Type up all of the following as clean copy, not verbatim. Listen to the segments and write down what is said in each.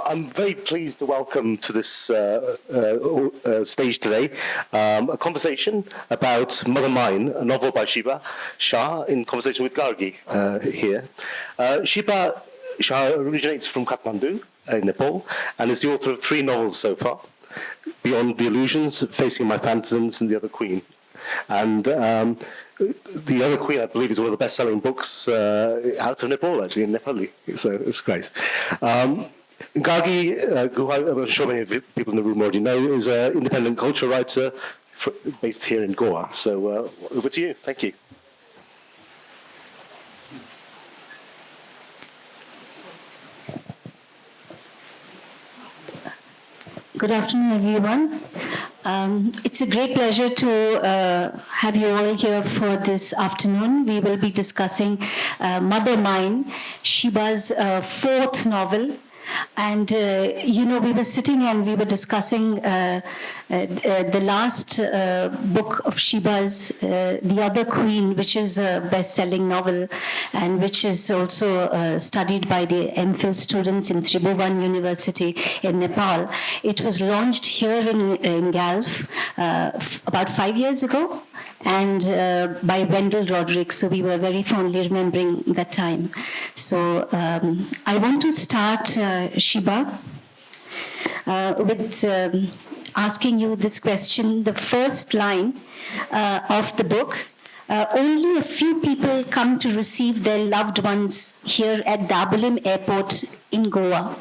I'm very pleased to welcome to this stage today a conversation about Mother Mine, a novel by Sheeba Shah, in conversation with Gargi here. Sheeba Shah originates from Kathmandu in Nepal and is the author of 3 novels so far: Beyond the Illusions, Facing My Phantasms, and The Other Queen. And The Other Queen, I believe, is one of the best-selling books out of Nepal, actually, in Nepali. So it's great. Gargi Guha, I'm sure many of you people in the room already know, is an independent culture writer based here in Goa. So over to you. Thank you. Good afternoon, everyone. It's a great pleasure to have you all here for this afternoon. We will be discussing Mother Mine, Sheeba's 4th novel. And, we were sitting and we were discussing the last book of Sheeba's, The Other Queen, which is a best-selling novel and which is also studied by the MPhil students in Tribhuvan University in Nepal. It was launched here in Guelph about 5 years ago, and by Wendell Roderick, so we were very fondly remembering that time. So I want to start, Sheeba, with asking you this question. The first line of the book: only a few people come to receive their loved ones here at Dabolim Airport in Goa.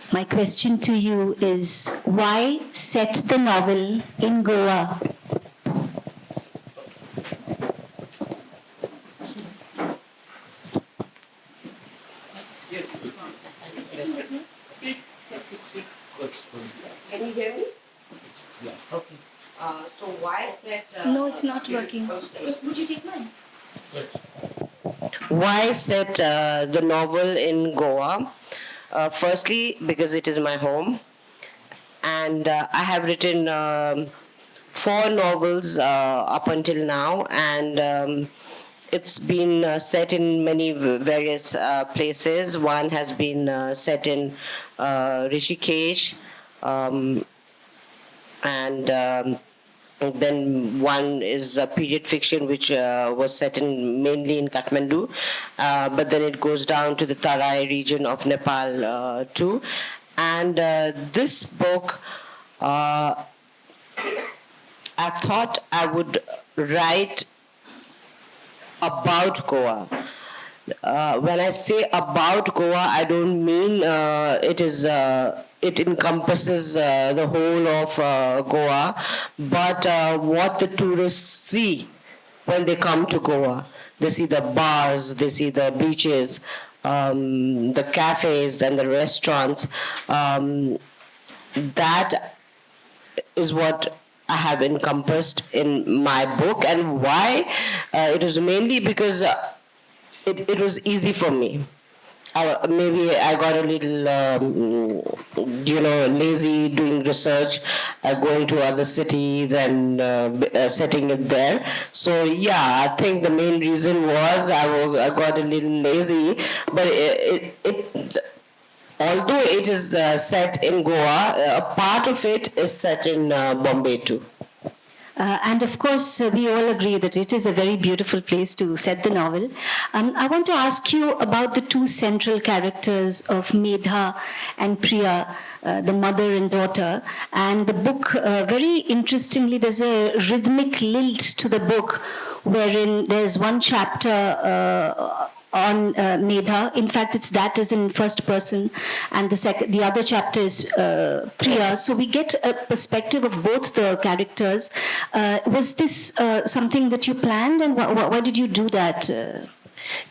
My question to you is, why set the novel in Goa? Can you hear me? Yeah. Okay. So why set... No, it's not working. Would you take mine? Why set the novel in Goa? Firstly, because it is my home, and I have written 4 novels up until now, and it's been set in many various places. One has been set in Rishikesh, and then one is a period fiction which was set mainly in Kathmandu, but then it goes down to the Tarai region of Nepal too. And this book, I thought I would write about Goa. When I say about Goa, I don't mean it encompasses the whole of Goa, but what the tourists see when they come to Goa. They see the bars, they see the beaches, the cafes and the restaurants. That is what I have encompassed in my book. And why? It was mainly because it was easy for me. Maybe I got a little, lazy doing research, going to other cities and setting it there. So yeah, I think the main reason was I got a little lazy. But although it is set in Goa, a part of it is set in Bombay too. And of course, we all agree that it is a very beautiful place to set the novel. I want to ask you about the 2 central characters of Medha and Priya, the mother and daughter. And the book, very interestingly, there's a rhythmic lilt to the book, wherein there's one chapter on Medha. In fact, that is in first person, and the other chapter is Priya. So we get a perspective of both the characters. Was this something that you planned, and why did you do that?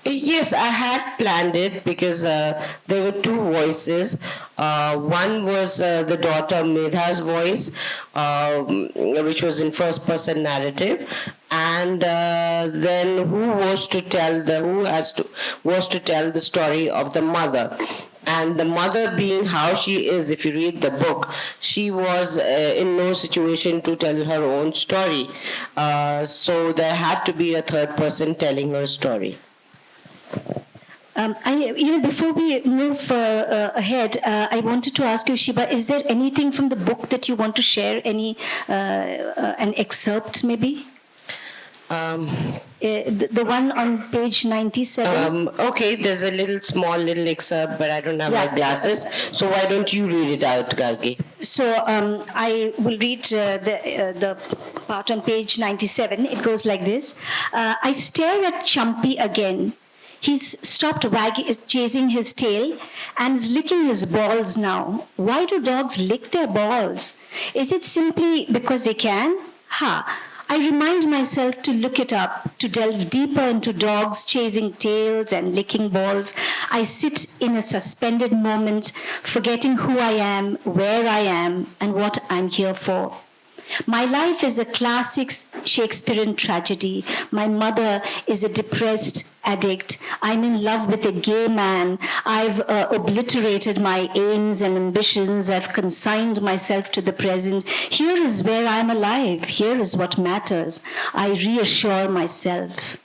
Yes, I had planned it because there were 2 voices. One was the daughter Medha's voice, which was in first-person narrative, and then who was to tell the story of the mother. And the mother, being how she is, if you read the book, she was in no situation to tell her own story. So there had to be a third person telling her story. Before we move ahead, I wanted to ask you, Sheeba, is there anything from the book that you want to share? An excerpt, maybe? The one on page 97. Okay, there's a small little excerpt, but I don't have my glasses. So why don't you read it out, Gargi? So I will read the part on page 97. It goes like this. I stare at Chumpy again. He's stopped chasing his tail and is licking his balls now. Why do dogs lick their balls? Is it simply because they can? I remind myself to look it up, to delve deeper into dogs chasing tails and licking balls. I sit in a suspended moment, forgetting who I am, where I am, and what I'm here for. My life is a classic Shakespearean tragedy. My mother is a depressed addict. I'm in love with a gay man. I've obliterated my aims and ambitions. I've consigned myself to the present. Here is where I'm alive. Here is what matters. I reassure myself.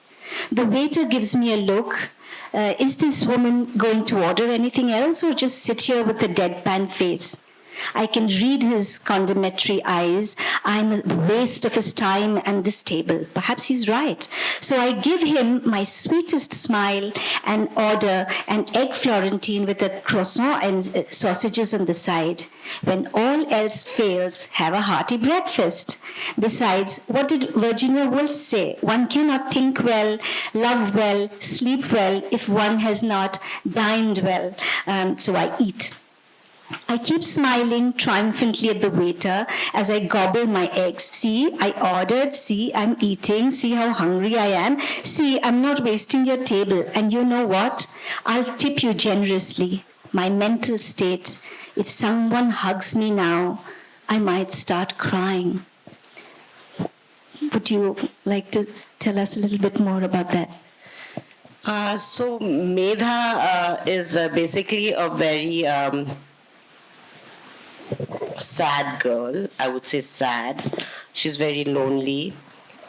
The waiter gives me a look. Is this woman going to order anything else or just sit here with a deadpan face? I can read his condemnatory eyes. I'm a waste of his time and this table. Perhaps he's right. So I give him my sweetest smile and order an egg Florentine with a croissant and sausages on the side. When all else fails, have a hearty breakfast. Besides, what did Virginia Woolf say? One cannot think well, love well, sleep well if one has not dined well. So I eat. I keep smiling triumphantly at the waiter as I gobble my eggs. See, I ordered. See, I'm eating. See how hungry I am. See, I'm not wasting your table. And you know what? I'll tip you generously. My mental state. If someone hugs me now, I might start crying. Would you like to tell us a little bit more about that? So Medha is basically a very sad girl. I would say sad. She's very lonely,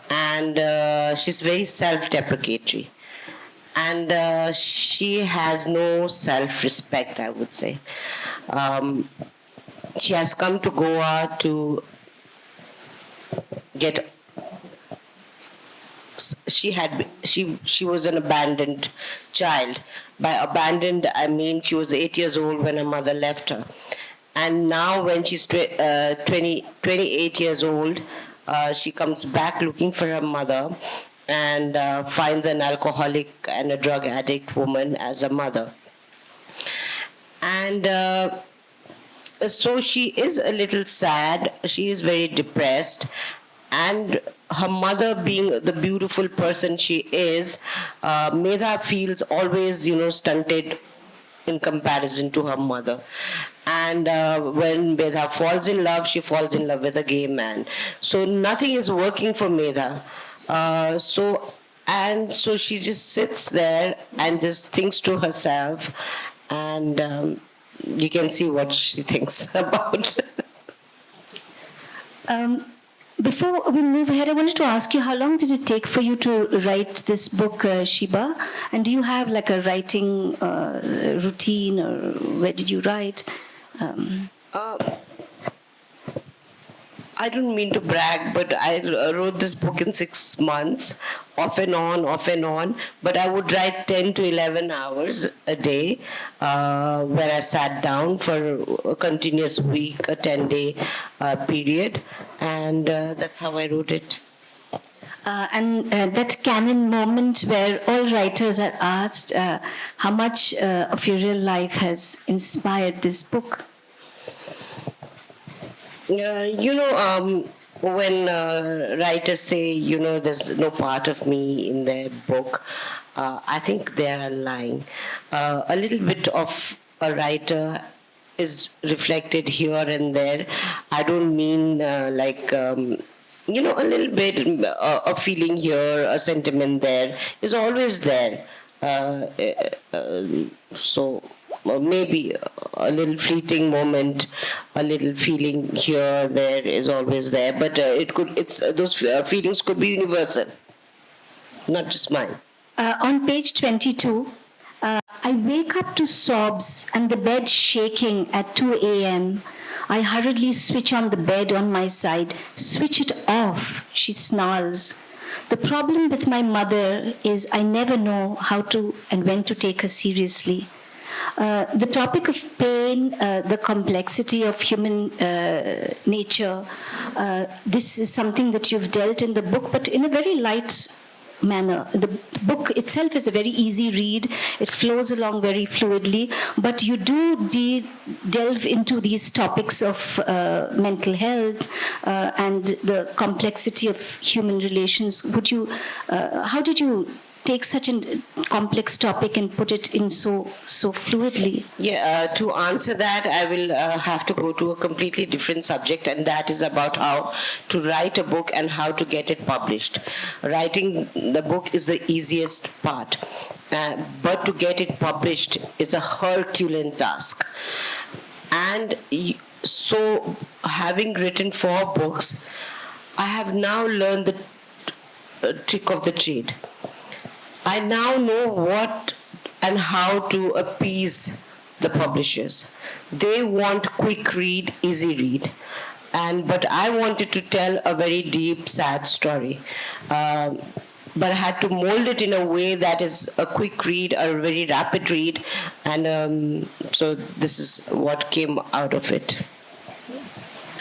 and she's very self-deprecatory, and she has no self-respect, I would say. She has come to Goa to get. She was an abandoned child. By abandoned, I mean she was 8 years old when her mother left her. And now when she's 28 years old, she comes back looking for her mother and finds an alcoholic and a drug addict woman as a mother. And so she is a little sad. She is very depressed. And her mother, being the beautiful person she is, Medha feels always, stunted in comparison to her mother. And when Medha falls in love, she falls in love with a gay man. So nothing is working for Medha. So she just sits there and just thinks to herself, and you can see what she thinks about. Before we move ahead, I wanted to ask you, how long did it take for you to write this book, Sheeba? And do you have like a writing routine, or where did you write? I don't mean to brag, but I wrote this book in 6 months, off and on. But I would write 10 to 11 hours a day, where I sat down for a continuous week, a 10-day period, and that's how I wrote it. And that canon moment where all writers are asked how much of your real life has inspired this book? When writers say, there's no part of me in their book, I think they are lying. A little bit of a writer is reflected here and there. I don't mean a little bit, a feeling here, a sentiment there is always there. So maybe a little fleeting moment, a little feeling here, there is always there. But those feelings could be universal, not just mine. On page 22, I wake up to sobs and the bed shaking at 2 a.m. I hurriedly switch on the bed on my side. Switch it off, she snarls. The problem with my mother is I never know how to and when to take her seriously. The topic of pain, the complexity of human nature, this is something that you've dealt in the book, but in a very light manner. The book itself is a very easy read. It flows along very fluidly, but you do delve into these topics of mental health and the complexity of human relations. How did you take such a complex topic and put it in so fluidly? Yeah, to answer that, I will have to go to a completely different subject, and that is about how to write a book and how to get it published. Writing the book is the easiest part, but to get it published is a Herculean task. And so, having written 4 books, I have now learned the trick of the trade. I now know what and how to appease the publishers. They want quick read, easy read, but I wanted to tell a very deep, sad story. But I had to mold it in a way that is a quick read, a very rapid read, and so this is what came out of it.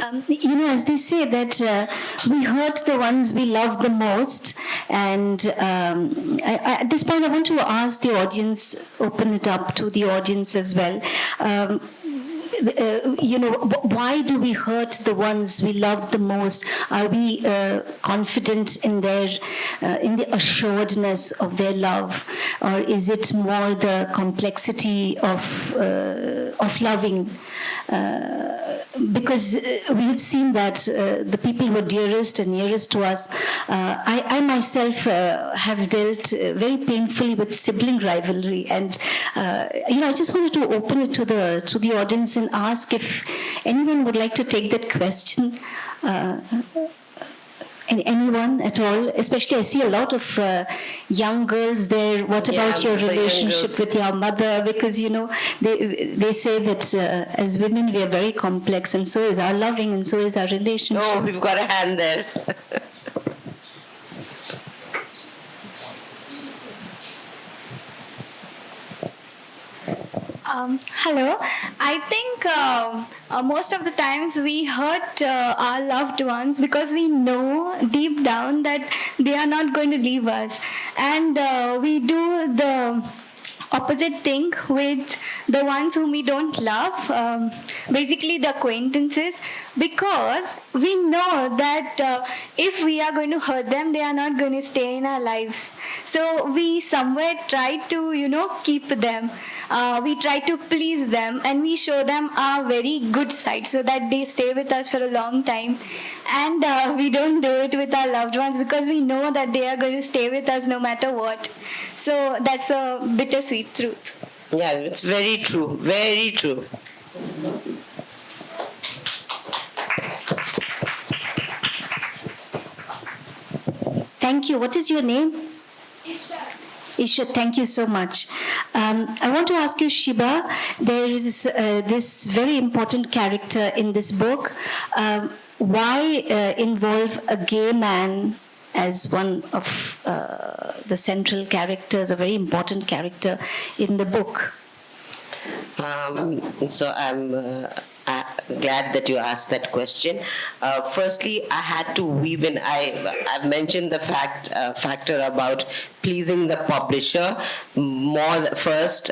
As they say that we hurt the ones we love the most, and at this point I want to ask the audience, open it up to the audience as well. Why do we hurt the ones we love the most? Are we confident in in the assuredness of their love, or is it more the complexity of loving? Because we have seen that the people who are dearest and nearest to us, I myself have dealt very painfully with sibling rivalry, and I just wanted to open it to the audience and ask if anyone would like to take that question. Anyone at all? Especially, I see a lot of young girls there. What about your relationship with your mother? Because they say that as women we are very complex, and so is our loving, and so is our relationship. Oh, we've got a hand there. Hello. I think most of the times we hurt our loved ones because we know deep down that they are not going to leave us. And we do the opposite thing with the ones whom we don't love, basically the acquaintances, because we know that if we are going to hurt them, they are not going to stay in our lives. So we somewhere try to, keep them. We try to please them, and we show them our very good side so that they stay with us for a long time. And we don't do it with our loved ones because we know that they are going to stay with us no matter what. So that's a bittersweet truth. Yeah, it's very true. Very true. Thank you. What is your name? Isha, thank you so much. I want to ask you, Sheeba, there is this very important character in this book. Why involve a gay man as one of the central characters, a very important character in the book? So I'm glad that you asked that question. Firstly, I had to weave in. I've mentioned the factor about pleasing the publisher more first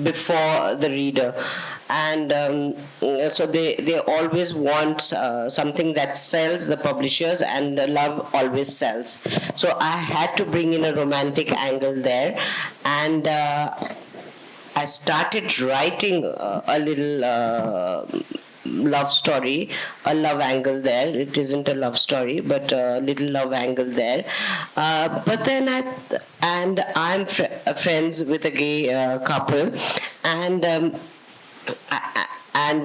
before the reader, and so they always want something that sells, the publishers, and the love always sells. So I had to bring in a romantic angle there, and I started writing a little love story, a love angle there. It isn't a love story, but a little love angle there. But then I'm friends with a gay couple, and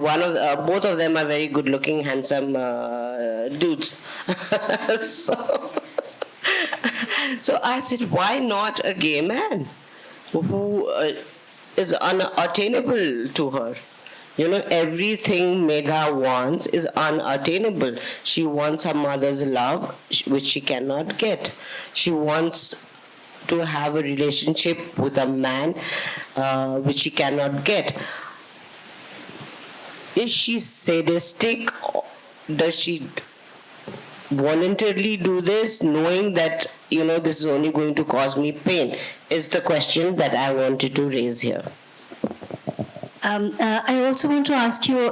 one of both of them are very good-looking, handsome dudes. So I said, why not a gay man who is unattainable to her. Everything Megha wants is unattainable. She wants her mother's love, which she cannot get. She wants to have a relationship with a man, which she cannot get. Is she sadistic? Does she voluntarily do this, knowing that, this is only going to cause me pain? Is the question that I wanted to raise here. I also want to ask you,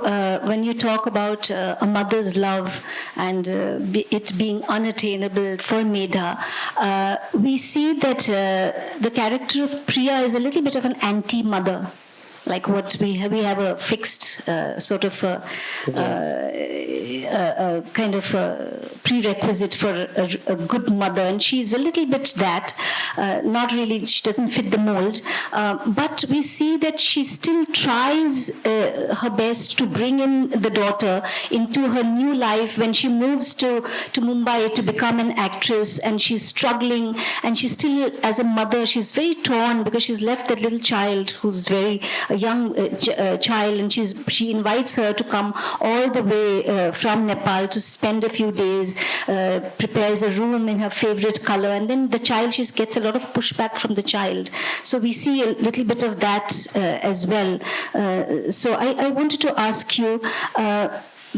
when you talk about a mother's love and it being unattainable for Medha, we see that the character of Priya is a little bit of an anti-mother. Like what we have a fixed sort of kind of prerequisite for a good mother, and she's a little bit that, not really, she doesn't fit the mold, but we see that she still tries her best to bring in the daughter into her new life when she moves to Mumbai to become an actress, and she's struggling, and she's still, as a mother, she's very torn because she's left that little child who's very young child, and she invites her to come all the way from Nepal to spend a few days, prepares a room in her favorite color, and then the child, she gets a lot of pushback from the child. So we see a little bit of that as well. So I wanted to ask you,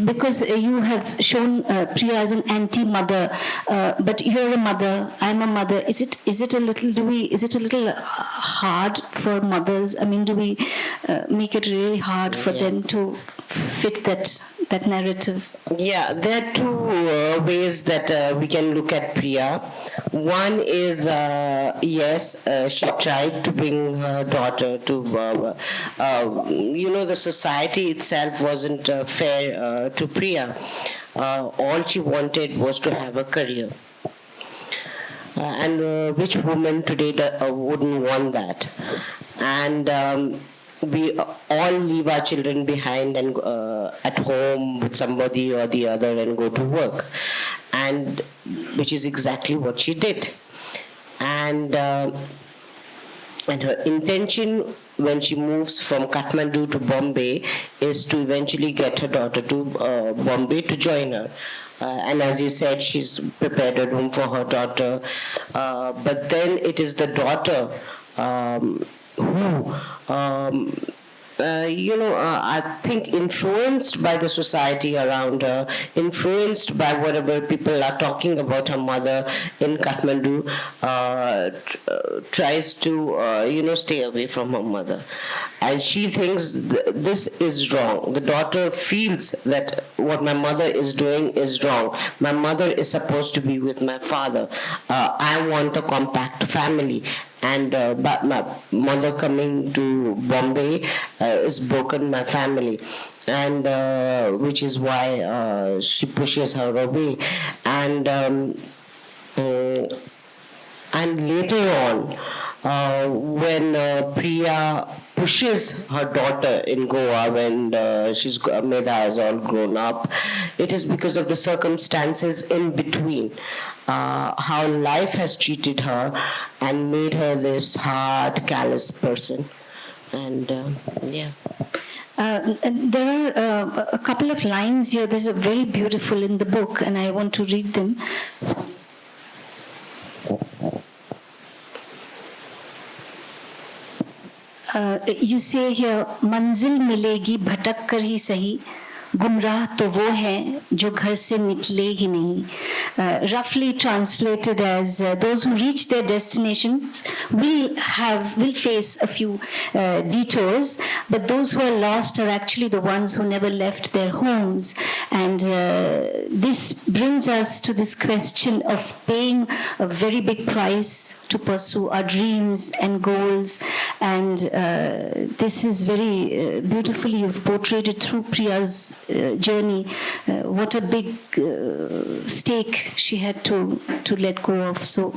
because you have shown Priya as an anti-mother, but you're a mother, I'm a mother. Is it a little hard for mothers? I mean, do we make it really hard for them to fit that narrative? Yeah, there are two ways that we can look at Priya. One is, yes, she tried to bring her daughter to, the society itself wasn't fair to Priya. All she wanted was to have a career. And which woman today wouldn't want that? And we all leave our children behind and at home with somebody or the other and go to work, and which is exactly what she did. And her intention when she moves from Kathmandu to Bombay is to eventually get her daughter to Bombay to join her. And as you said, she's prepared a room for her daughter. But then it is the daughter who, I think influenced by the society around her, influenced by whatever people are talking about her mother in Kathmandu, tries to, stay away from her mother. And she thinks this is wrong. The daughter feels that what my mother is doing is wrong. My mother is supposed to be with my father. I want a compact family. And but my mother coming to Bombay has broken my family, and which is why she pushes her away. And later on, when Priya pushes her daughter in Goa, when Medha has all grown up, it is because of the circumstances in between. How life has treated her and made her this hard, callous person. And yeah. And there are a couple of lines here. These are very beautiful in the book, and I want to read them. You say here, मंजिल मिलेगी भटक कर ही सही, गुमराह तो वो हैं जो घर से निकले ही नहीं. Roughly translated as those who reach their destinations will face a few detours, but those who are lost are actually the ones who never left their homes. And this brings us to this question of paying a very big price to pursue our dreams and goals. And this is very beautifully, you've portrayed it through Priya's journey. What a big stake she had to let go of. So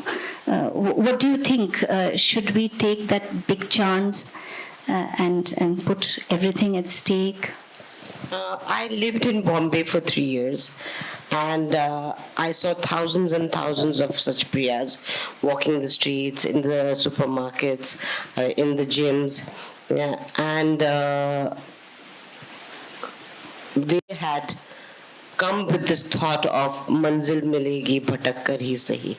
what do you think? Should we take that big chance and put everything at stake? I lived in Bombay for 3 years, and I saw thousands and thousands of such Priyas walking the streets, in the supermarkets, in the gyms. Yeah, and they had come with this thought of manzil milegi bhatak kar hi sahi.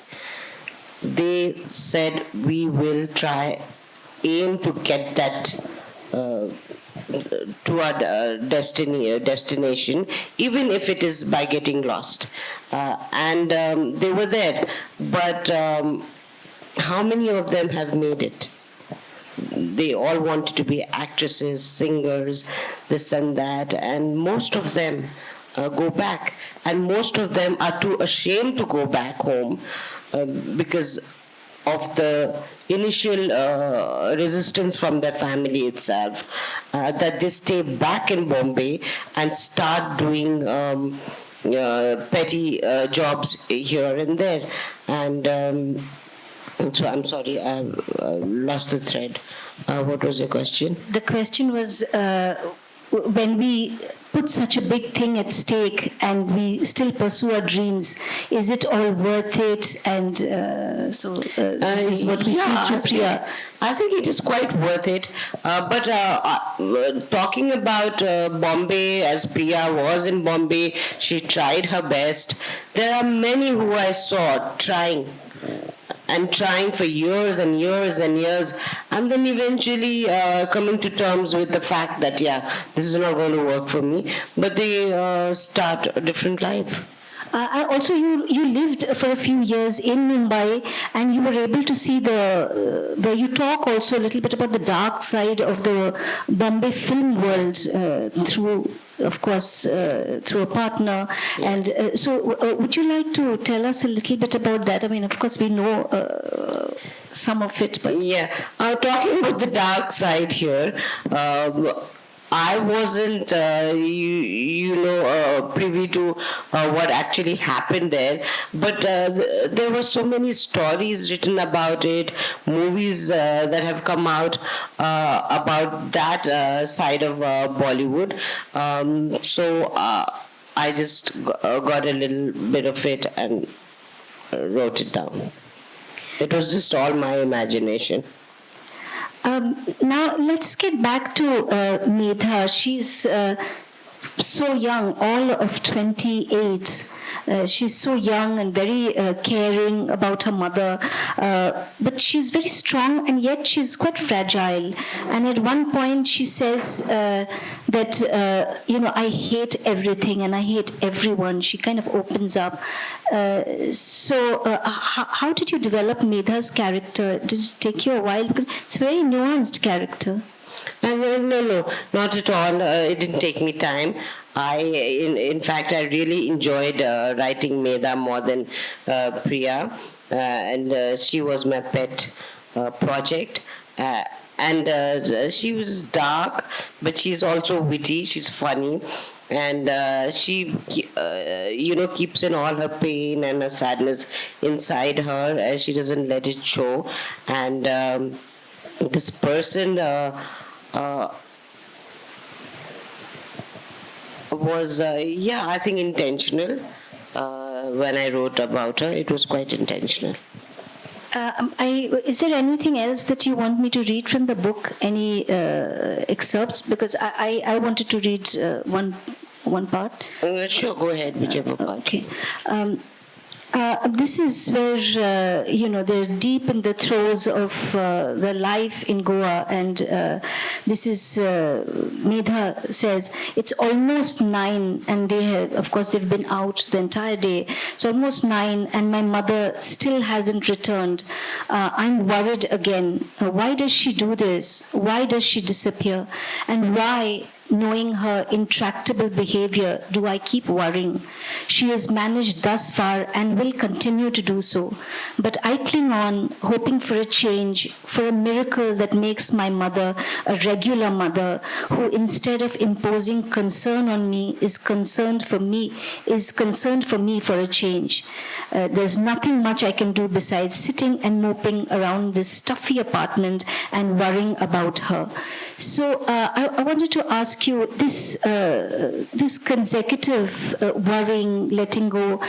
They said we will try, aim to get that uh, to our destination, even if it is by getting lost. And they were there, but how many of them have made it? They all wanted to be actresses, singers, this and that, and most of them go back, and most of them are too ashamed to go back home because of the initial resistance from their family itself, that they stay back in Bombay and start doing petty jobs here and there. And so I'm sorry, I lost the thread. What was your question? The question was when we put such a big thing at stake and we still pursue our dreams, is it all worth it? And this is what we see through Priya. I think it is quite worth it. But talking about Bombay, as Priya was in Bombay, she tried her best. There are many who I saw trying for years and years and years, and then eventually coming to terms with the fact that, yeah, this is not going to work for me, but they start a different life. And also, you lived for a few years in Mumbai, and you were able to see where you talk also a little bit about the dark side of the Bombay film world through, of course, through a partner. Yeah. And so, would you like to tell us a little bit about that? I mean, of course, we know some of it, but yeah, talking about the dark side here. I wasn't, privy to what actually happened there, but there were so many stories written about it, movies that have come out about that side of Bollywood. So I just got a little bit of it and wrote it down. It was just all my imagination. Now let's get back to Medha. She's so young, all of 28. She's so young and very caring about her mother, but she's very strong and yet she's quite fragile. And at one point she says that, I hate everything and I hate everyone. She kind of opens up. So how did you develop Medha's character? Did it take you a while? Because it's a very nuanced character. No, not at all. It didn't take me time. In fact, I really enjoyed writing Medha more than Priya, and she was my pet project. And she was dark, but she's also witty. She's funny, and she, keeps in all her pain and her sadness inside her, and she doesn't let it show. And this person. Was I think intentional. When I wrote about her, it was quite intentional. Is there anything else that you want me to read from the book? Any excerpts? Because I wanted to read one part. Sure, go ahead, whichever part. Okay. This is where, they're deep in the throes of the life in Goa. And this is, Medha says, it's almost 9, and they've been out the entire day. It's almost 9, and my mother still hasn't returned. I'm worried again. Why does she do this? Why does she disappear? And why, knowing her intractable behavior, do I keep worrying? She has managed thus far and will continue to do so. But I cling on, hoping for a change, for a miracle that makes my mother a regular mother, who instead of imposing concern on me, is concerned for me for a change. There's nothing much I can do besides sitting and moping around this stuffy apartment and worrying about her. So I wanted to ask you this consecutive worrying, letting go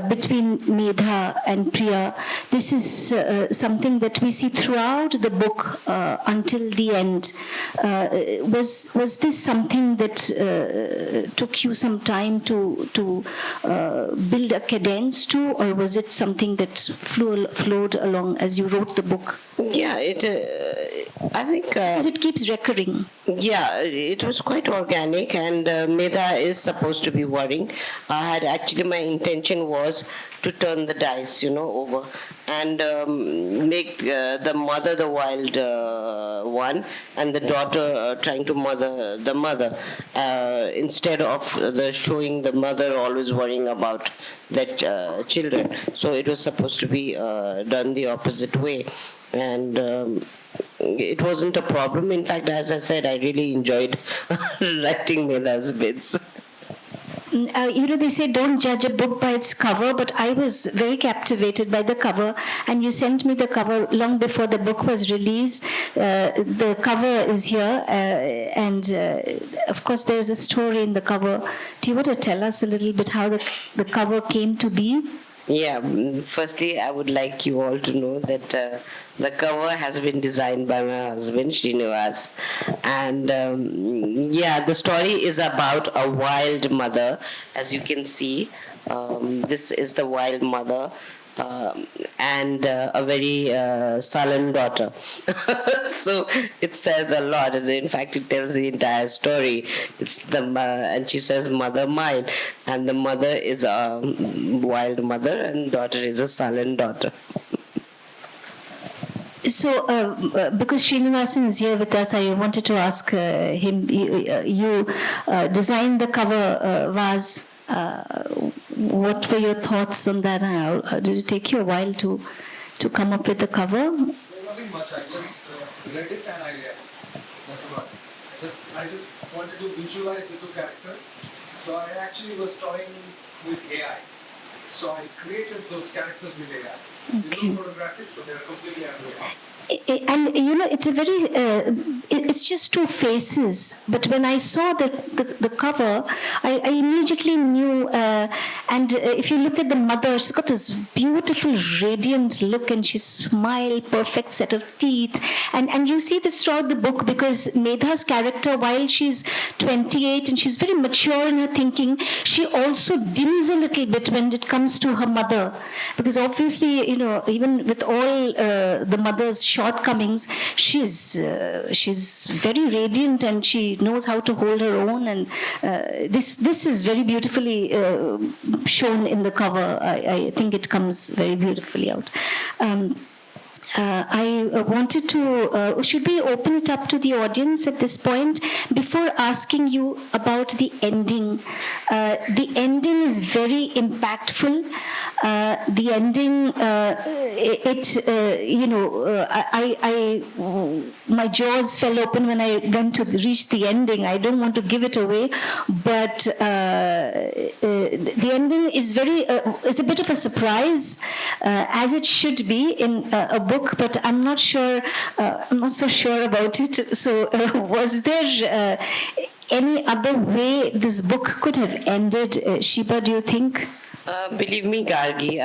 between Medha and Priya. This is something that we see throughout the book until the end. Was this something that took you some time to build a cadence to, or was it something that flowed along as you wrote the book? Yeah, I think. Because it keeps recurring. Yeah, it was quite organic, and Medha is supposed to be worrying. I had actually, my intention was to turn the dice, over and make the mother the wild one, and the daughter trying to mother the mother, instead of showing the mother always worrying about that children. So it was supposed to be done the opposite way. And it wasn't a problem. In fact, as I said, I really enjoyed writing Medha's bits. They say don't judge a book by its cover, but I was very captivated by the cover, and you sent me the cover long before the book was released. The cover is here, and of course there's a story in the cover. Do you want to tell us a little bit how the cover came to be? Yeah, firstly, I would like you all to know that the cover has been designed by my husband, Srinivas. And the story is about a wild mother. As you can see, this is the wild mother. And a very sullen daughter. So it says a lot. And in fact, it tells the entire story. It's and she says, "Mother mine," and the mother is a wild mother, and daughter is a sullen daughter. So, because Srinivasan is here with us, I wanted to ask him. You designed the cover vase. What were your thoughts on that? Did it take you a while to come up with the cover? Nothing much. I just read it and I read. That's about it. I just wanted to visualize the two characters. So I actually was toying with AI. So I created those characters with AI. They look photographic, but they're completely unreal. And it's a very it's just two faces, but when I saw the cover, I immediately knew, and if you look at the mother, she's got this beautiful radiant look, and she smiled, perfect set of teeth, and you see this throughout the book, because Medha's character, while she's 28 and she's very mature in her thinking, she also dims a little bit when it comes to her mother, because obviously, even with all the mother's shortcomings, she's very radiant, and she knows how to hold her own, and this is very beautifully shown in the cover. I think it comes very beautifully out. I wanted to, should we open it up to the audience at this point before asking you about the ending? The ending is very impactful. The ending, my jaws fell open when I went to reach the ending. I don't want to give it away, but the ending is it's a bit of a surprise, as it should be in a book, but I'm not so sure about it. So was there any other way this book could have ended? Sheeba, do you think? Believe me, Gargi,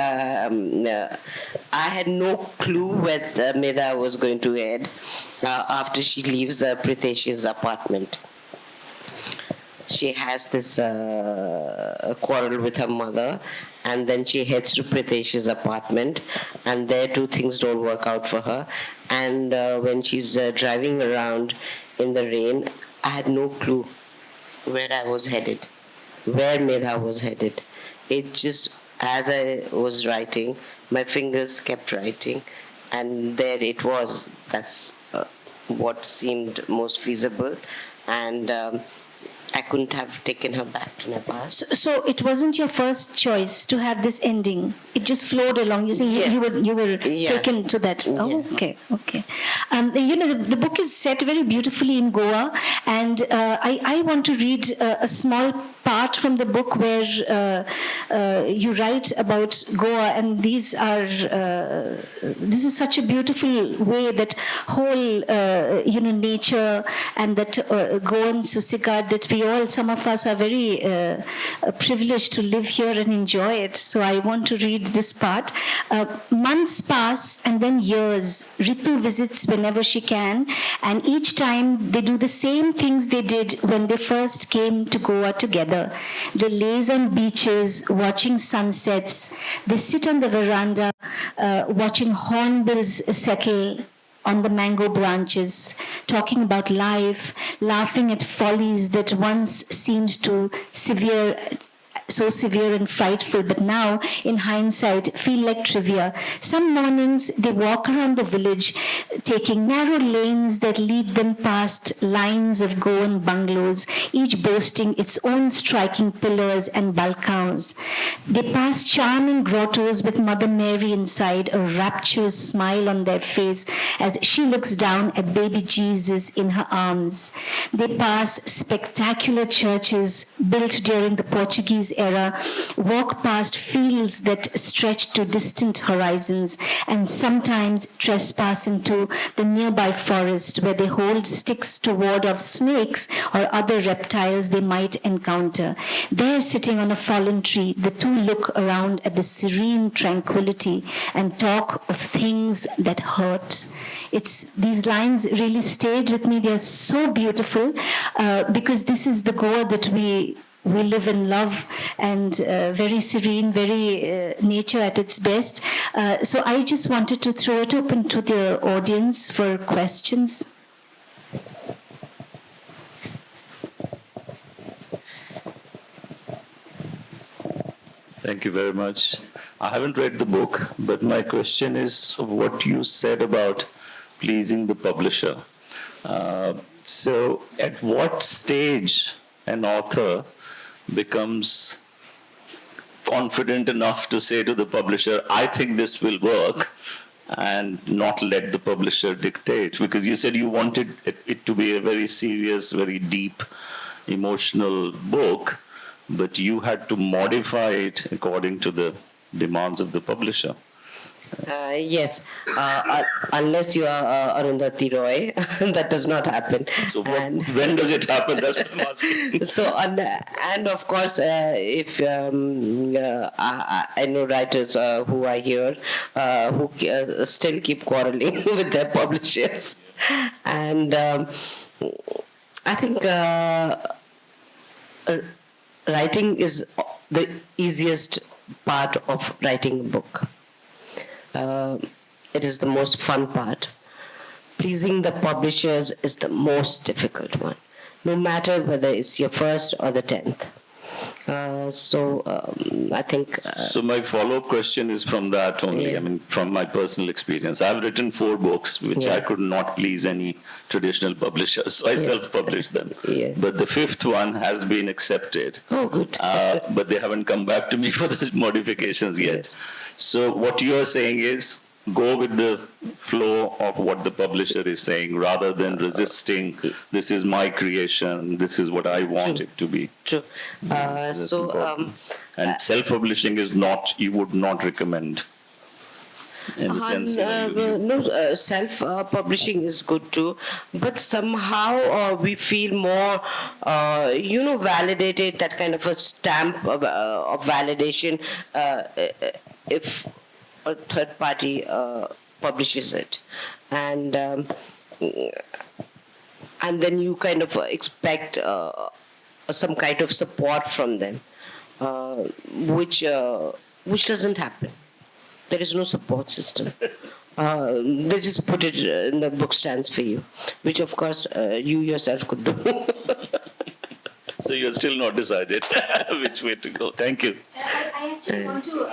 I had no clue where Medha was going to end after she leaves Pritesh's apartment. She has this quarrel with her mother, and then she heads to Pritesh's apartment, and there two things don't work out for her. And when she's driving around in the rain, I had no clue where I was headed, where Medha was headed. It just, as I was writing, my fingers kept writing, and there it was. That's what seemed most feasible. And I couldn't have taken her back to Nepal. So it wasn't your first choice to have this ending. It just flowed along. You say Yes. you were Yeah. taken to that. Oh, Yeah. okay. The book is set very beautifully in Goa, and I want to read a small part from the book where you write about Goa, and this is such a beautiful way that whole nature and that Goan Susigad that some of us are very privileged to live here and enjoy it. So I want to read this part. Months pass and then years. Ritu visits whenever she can, and each time they do the same things they did when they first came to Goa together. They laze on beaches, watching sunsets. They sit on the veranda, watching hornbills settle on the mango branches, talking about life, laughing at follies that once seemed so severe and frightful, but now, in hindsight, feel like trivia. Some mornings, they walk around the village, taking narrow lanes that lead them past lines of Goan bungalows, each boasting its own striking pillars and balcons. They pass charming grottos with Mother Mary inside, a rapturous smile on their face as she looks down at baby Jesus in her arms. They pass spectacular churches built during the Portuguese era, walk past fields that stretch to distant horizons, and sometimes trespass into the nearby forest where they hold sticks to ward off snakes or other reptiles they might encounter. There, sitting on a fallen tree, the two look around at the serene tranquility and talk of things that hurt. These lines really stayed with me. They're so beautiful because this is the Goa that we live and love, and very serene, very nature at its best. So I just wanted to throw it open to the audience for questions. Thank you very much. I haven't read the book, but my question is what you said about pleasing the publisher. So at what stage an author becomes confident enough to say to the publisher, I think this will work, and not let the publisher dictate? Because you said you wanted it to be a very serious, very deep, emotional book, but you had to modify it according to the demands of the publisher. Yes, unless you are Arundhati Roy, that does not happen. So when does it happen? That's what I'm asking. So, and of course, if I know writers who are here who still keep quarreling with their publishers, and I think writing is the easiest part of writing a book. It is the most fun part. Pleasing the publishers is the most difficult one, no matter whether it's your first or the 10th. I think... So my follow-up question is from that only, Yeah. I mean, from my personal experience. I've written 4 books, which I could not please any traditional publishers, so I self-published them. Yeah. But the 5th one has been accepted. Oh, good. But they haven't come back to me for the modifications yet. Yes. So what you are saying is, go with the flow of what the publisher is saying rather than resisting, this is my creation, this is what I want it to be. True. That's important. And self-publishing is not, you would not recommend in the sense, self-publishing is good too, but somehow we feel more, validated, that kind of a stamp of validation if a third party publishes it, and then you kind of expect some kind of support from them, which doesn't happen. There is no support system. They just put it in the book stands for you, which of course you yourself could do. So you're still not decided which way to go. Thank you. I actually want to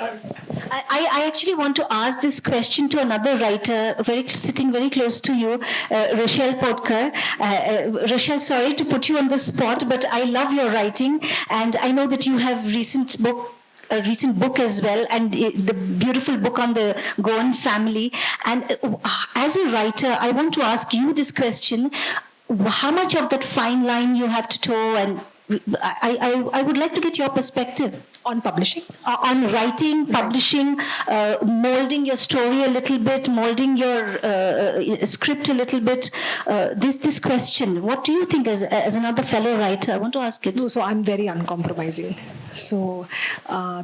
I actually want to ask this question to another writer, sitting very close to you, Rochelle Potkar. Rochelle, sorry to put you on the spot, but I love your writing, and I know that you have a recent book as well, and the beautiful book on the Goan family. And as a writer, I want to ask you this question: how much of that fine line you have to toe, and I would like to get your perspective. On publishing? On writing, publishing, molding your story a little bit, molding your script a little bit. This question, what do you think as another fellow writer? I want to ask it. No, so I'm very uncompromising. So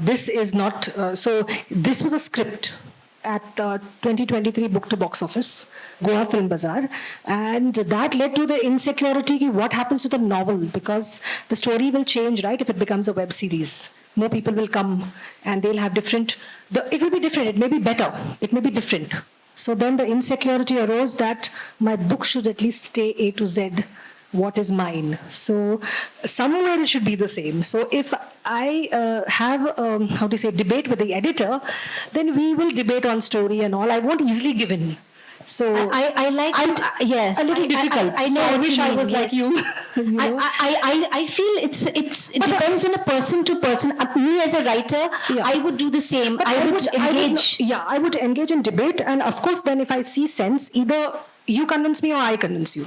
this is not, so this was a script at the 2023 Book to Box Office, Goa Film Bazaar, and that led to the insecurity, what happens to the novel, because the story will change, right, if it becomes a web series. More people will come and they'll have different, it will be different, it may be better, it may be different. So then the insecurity arose that my book should at least stay A to Z, what is mine. So somewhere it should be the same. So if I have, debate with the editor, then we will debate on story and all. I won't easily give in. So I like it. Yes, a little difficult. I know. So I what wish you I mean, was like yes. you. You know? I feel it depends on a person to person. Me as a writer, Yeah. I would do the same. But I would engage. I would engage in debate, and of course, then if I see sense, either you convince me or I convince you.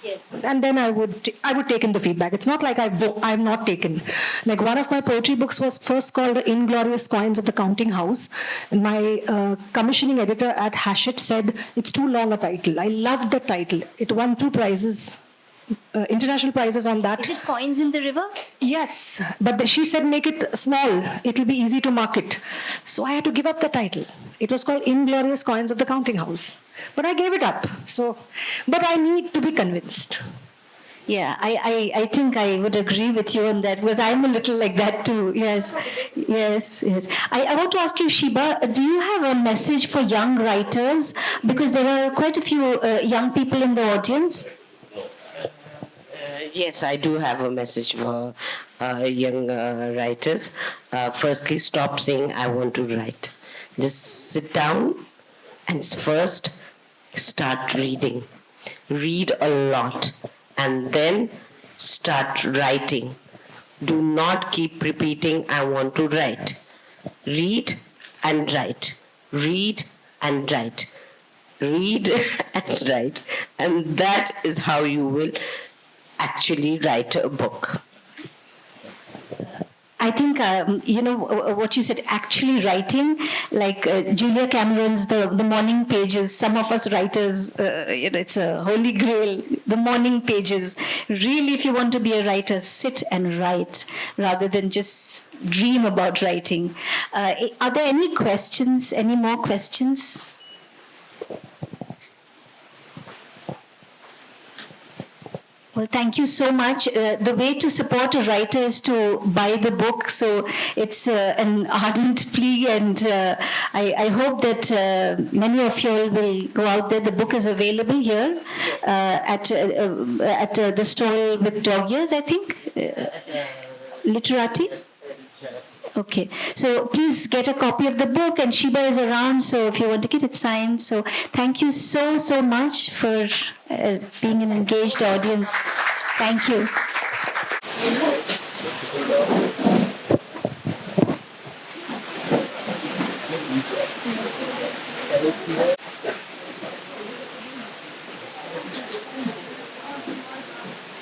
Yes. And then I would take in the feedback. It's not like I've not taken. Like one of my poetry books was first called The Inglorious Coins of the Counting House. And my commissioning editor at Hachette said, it's too long a title. I loved the title. It won 2 prizes, international prizes on that. Is it Coins in the River? Yes, but she said make it small. It'll be easy to market. So I had to give up the title. It was called Inglorious Coins of the Counting House. But I gave it up. So, but I need to be convinced. Yeah, I think I would agree with you on that because I'm a little like that too. Yes. I want to ask you, Sheeba, do you have a message for young writers? Because there are quite a few young people in the audience. Yes, I do have a message for young writers. Firstly, stop saying, I want to write. Just sit down and first start reading. Read a lot and then start writing. Do not keep repeating, I want to write. Read and write. Read and write. Read and write. And that is how you will actually write a book. I think, what you said, actually writing, like Julia Cameron's The Morning Pages, some of us writers, it's a holy grail, the morning pages. Really, if you want to be a writer, sit and write rather than just dream about writing. Are there any questions, any more questions? Well, thank you so much. The way to support a writer is to buy the book. So it's an ardent plea, and I hope that many of you all will go out there. The book is available here at the stall with dog ears, I think. Literati. Okay, so please get a copy of the book, and Sheeba is around, so if you want to get it signed. So thank you so much for being an engaged audience. Thank you.